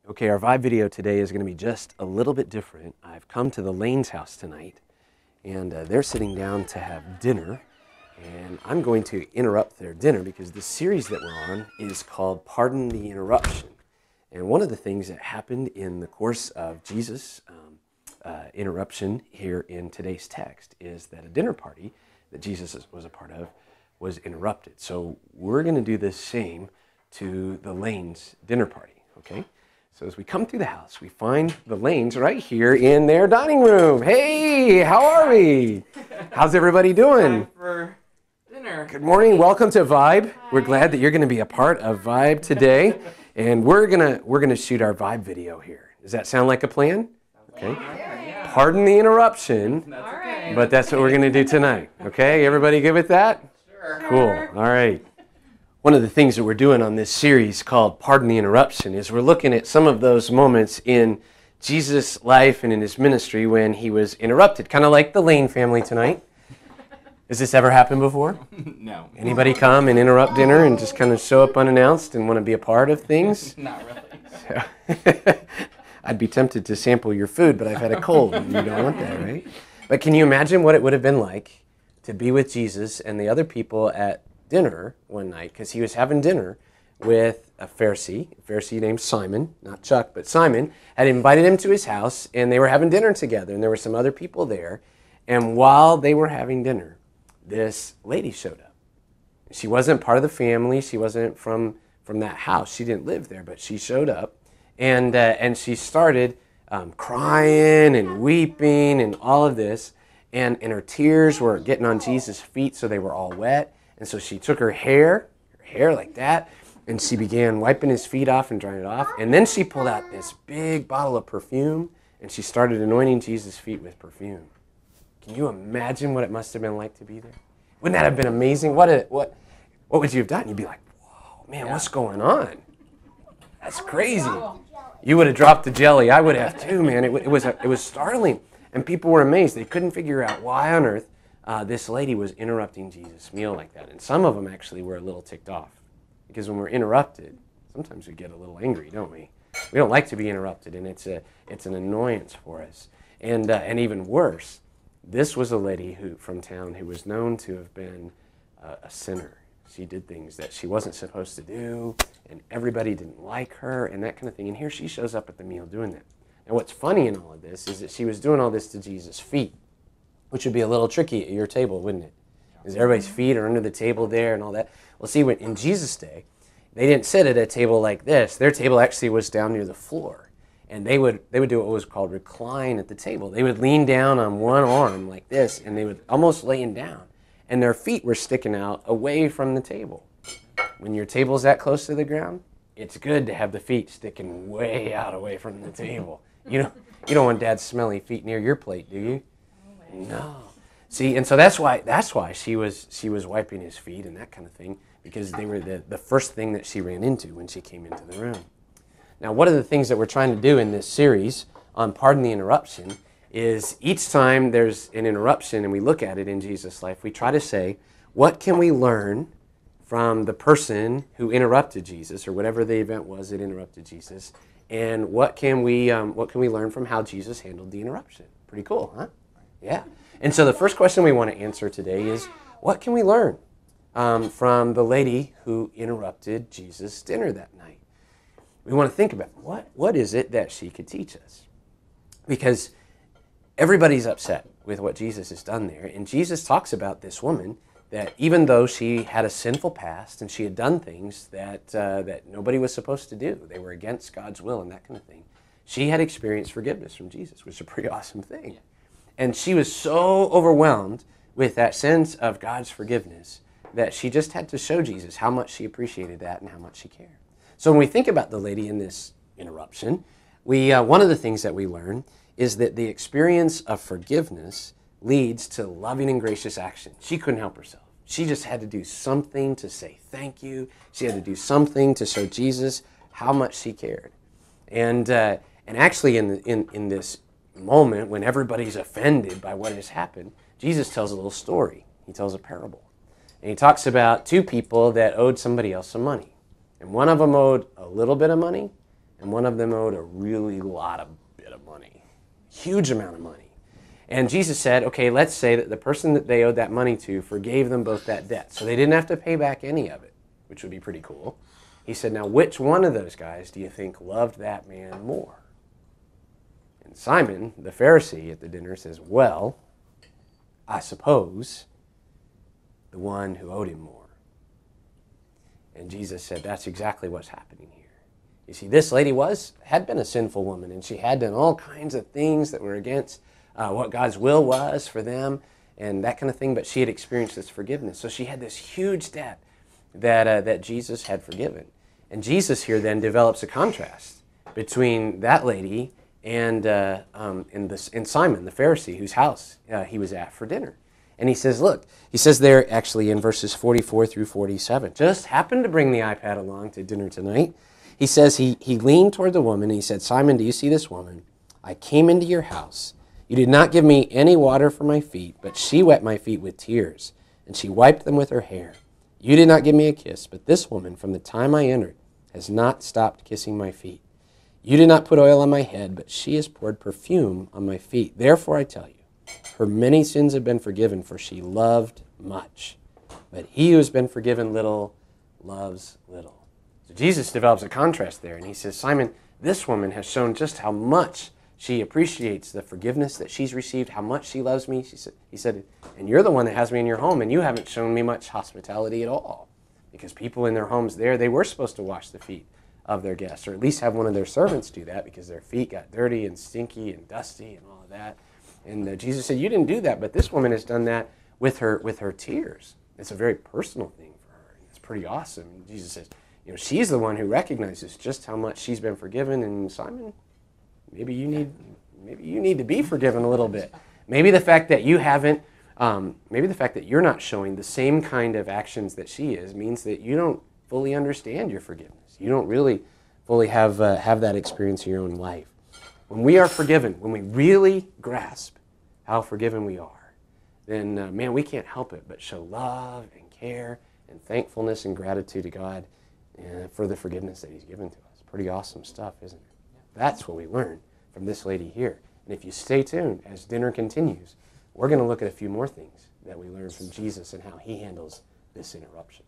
Okay, our Vibe video today is going to be just a little bit different. I've come to the Lane's house tonight, and they're sitting down to have dinner, and I'm going to interrupt their dinner because the series that we're on is called Pardon the Interruption. And one of the things that happened in the course of Jesus' interruption here in today's text is that a dinner party that Jesus was a part of was interrupted. So we're going to do the same to the Lane's dinner party, okay? So as we come through the house, we find the Lanes right here in their dining room. Hey, how are we? How's everybody doing? Time for dinner. Good morning. Welcome to Vibe. We're glad that you're going to be a part of Vibe today, and we're gonna shoot our Vibe video here. Does that sound like a plan? Okay. Pardon the interruption, That's okay. but that's what we're going to do tonight. Okay, everybody good with that? Sure. Cool. All right. One of the things that we're doing on this series called Pardon the Interruption is we're looking at some of those moments in Jesus' life and in his ministry when he was interrupted, kind of like the Lane family tonight. Has this ever happened before? No. Anybody come and interrupt dinner and just kind of show up unannounced and want to be a part of things? Not really. I'd be tempted to sample your food, but I've had a cold and you don't want that, right? But can you imagine what it would have been like to be with Jesus and the other people at dinner one night, because he was having dinner with a Pharisee named Simon, not Chuck, but Simon, had invited him to his house, and they were having dinner together, and there were some other people there, and while they were having dinner, this lady showed up. She wasn't part of the family, she wasn't from that house, she didn't live there, but she showed up, and she started crying and weeping and all of this, and her tears were getting on Jesus' feet, so they were all wet. And so she took her hair like that, and she began wiping his feet off and drying it off. And then she pulled out this big bottle of perfume, and she started anointing Jesus' feet with perfume. Can you imagine what it must have been like to be there? Wouldn't that have been amazing? What would you have done? You'd be like, whoa, man, what's going on? That's crazy. You would have dropped the jelly. I would have too, man. It was startling. And people were amazed. They couldn't figure out why on earth this lady was interrupting Jesus' meal like that. And some of them actually were a little ticked off. Because when we're interrupted, sometimes we get a little angry, don't we? We don't like to be interrupted, and it's an annoyance for us. And even worse, this was a lady from town who was known to have been a sinner. She did things that she wasn't supposed to do, and everybody didn't like her, and that kind of thing. And here she shows up at the meal doing that. And what's funny in all of this is that she was doing all this to Jesus' feet, which would be a little tricky at your table, wouldn't it? Because everybody's feet are under the table there and all that. Well, see, in Jesus' day, they didn't sit at a table like this. Their table actually was down near the floor. And they would do what was called recline at the table. They would lean down on one arm like this, and they would almost laying down. And their feet were sticking out away from the table. When your table's that close to the ground, it's good to have the feet sticking way out away from the table. You don't want Dad's smelly feet near your plate, do you? No. See, and so that's why she was wiping his feet and that kind of thing, because they were the first thing that she ran into when she came into the room. Now, one of the things that we're trying to do in this series on Pardon the Interruption is each time there's an interruption and we look at it in Jesus' life, we try to say, what can we learn from the person who interrupted Jesus, or whatever the event was that interrupted Jesus, and what can we learn from how Jesus handled the interruption? Pretty cool, huh? Yeah. And so the first question we want to answer today is, what can we learn from the lady who interrupted Jesus' dinner that night? We want to think about what is it that she could teach us? Because everybody's upset with what Jesus has done there. And Jesus talks about this woman that even though she had a sinful past and she had done things that nobody was supposed to do, they were against God's will and that kind of thing, she had experienced forgiveness from Jesus, which is a pretty awesome thing. Yeah. And she was so overwhelmed with that sense of God's forgiveness that she just had to show Jesus how much she appreciated that and how much she cared. So when we think about the lady in this interruption, one of the things that we learn is that the experience of forgiveness leads to loving and gracious action. She couldn't help herself. She just had to do something to say thank you. She had to do something to show Jesus how much she cared. And actually in this moment when everybody's offended by what has happened, Jesus tells a little story. He tells a parable. And he talks about two people that owed somebody else some money. And one of them owed a little bit of money, and one of them owed a really bit of money, huge amount of money. And Jesus said, okay, let's say that the person that they owed that money to forgave them both that debt. So they didn't have to pay back any of it, which would be pretty cool. He said, now which one of those guys do you think loved that man more? And Simon, the Pharisee at the dinner, says, well, I suppose the one who owed him more. And Jesus said, that's exactly what's happening here. You see, this lady had been a sinful woman, and she had done all kinds of things that were against what God's will was for them and that kind of thing, but she had experienced this forgiveness. So she had this huge debt that Jesus had forgiven. And Jesus here then develops a contrast between that lady and Simon, the Pharisee, whose house he was at for dinner. And he says, look, he says there actually in verses 44 through 47, just happened to bring the iPad along to dinner tonight. He says he leaned toward the woman and he said, Simon, do you see this woman? I came into your house. You did not give me any water for my feet, but she wet my feet with tears, and she wiped them with her hair. You did not give me a kiss, but this woman, from the time I entered, has not stopped kissing my feet. You did not put oil on my head, but she has poured perfume on my feet. Therefore I tell you, her many sins have been forgiven, for she loved much. But he who has been forgiven little loves little. So Jesus develops a contrast there, and he says, Simon, this woman has shown just how much she appreciates the forgiveness that she's received, how much she loves me. He said, and you're the one that has me in your home, and you haven't shown me much hospitality at all. Because people in their homes there, they were supposed to wash the feet of their guests, or at least have one of their servants do that, because their feet got dirty and stinky and dusty and all of that. And Jesus said, you didn't do that, but this woman has done that with her tears. It's a very personal thing for her. It's pretty awesome. And Jesus says, she's the one who recognizes just how much she's been forgiven. And Simon, maybe you need to be forgiven a little bit. Maybe the fact that you haven't, maybe the fact that you're not showing the same kind of actions that she is means that you don't fully understand your forgiveness. You don't really fully have that experience in your own life. When we are forgiven, when we really grasp how forgiven we are, then, man, we can't help it but show love and care and thankfulness and gratitude to God for the forgiveness that he's given to us. Pretty awesome stuff, isn't it? That's what we learn from this lady here. And if you stay tuned as dinner continues, we're going to look at a few more things that we learn from Jesus and how he handles this interruption.